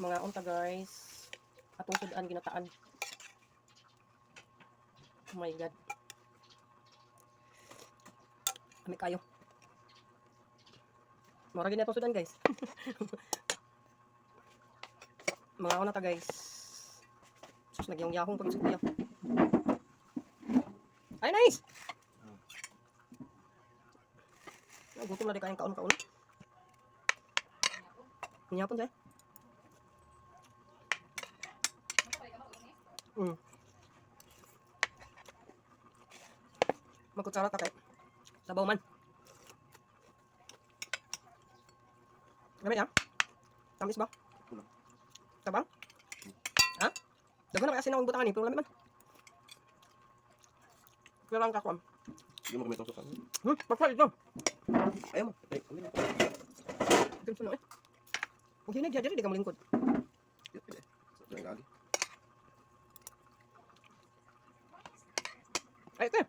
Mga unta guys. Atong sudan ginataan. Oh my god. Kami kayo. Mura gini atong sudan guys. Mga unta guys. Sus nagyong-yahong pag sa kuya. Ay nice. Gutom na di kayang kaon-kaon. Nyapon siya. Magkutsara ka kay sabaw man. Gamay tamis ba? Tabang? Ha? Dago na kaya sinawag butangan ni, pero lamig man. Pero lang kakuam. Hindi mo kami itong sukan. Pagpal ito. Ayaw mo. Ay, kami na. Ganito na eh. Huwag yun nagdadari, di ka malingkod. Sa yung gali. Ay, ito eh.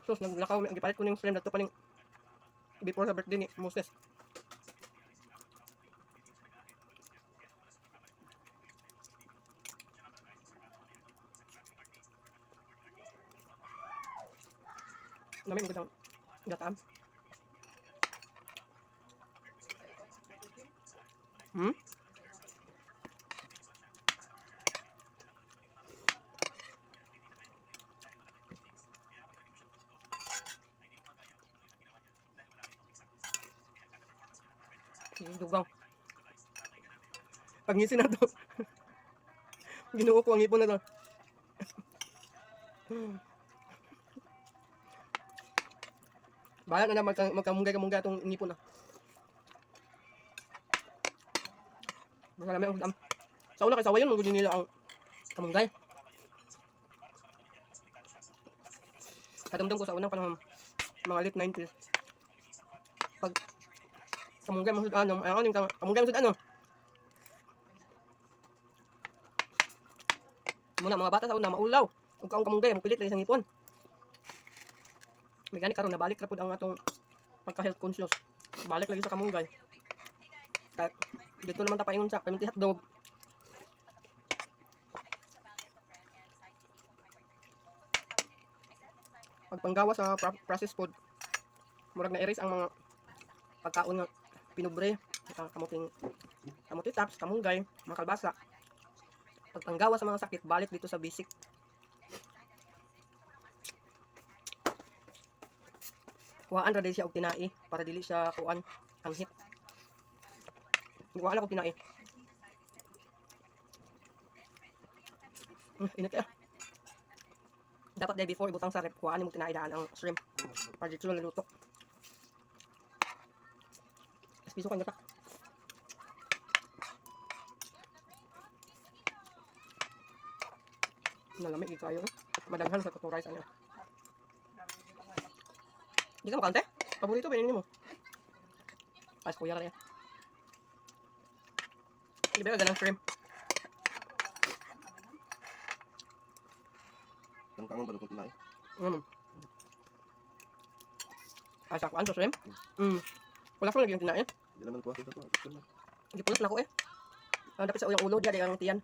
Sus, naglakaw, gipalit ko ng frame na ito pa ng before sa birthday ni Moses. Namin magandang gataan. Dugang. Pag ngisin na to. Ginuo ko ang ipon na to. Bayan na na magkamunggay-kamunggay itong ngipon na. Masalami ang sa una kay sawayan, magudin nila ang kamunggay. Kadamdam ko sa unang panahon, mga late 90s. Pag kamunggay mo sa ano, kamunggay mo sa ano. Muna mga bata sa una, maulaw. Kung kaong kamunggay, mapilit lang isang ngipon. May gani karon nabalik ra pud ang atong pagka-health conscious. Balik lagi sa kamunggay. Kaya dito naman ta paingon sa paminti hotdog. Pagpanggawa sa processed food, murag na erase ang mga pagkaon nga pinubre, kamuti tops, kamunggay, mga kalbasa. Pagpanggawa sa mga sakit, balik dito sa basic. Kuhaan ra din siya og tinai para dili siya kuan anghit. Kuhaan ako tinai. Init ka. Dapat day before ibutang sa rep, kuhaan mo tinai daan ang shrimp para dito lang luto. Piso kan gatak. Nalamig kayo. Madaghan sa tuturay sa ano. Hindi ka makante? Paborito ba mo? Pas kuya ka na yan. Hindi ba ka ganang shrimp? Ang tangon ba ito tinay? Ay, sa kuan sa shrimp? Wala ko lagi yung tinain. Hindi naman kuha sa ito. Hindi pulas na ako eh. Dapat sa uyang ulo, diyan ang tiyan.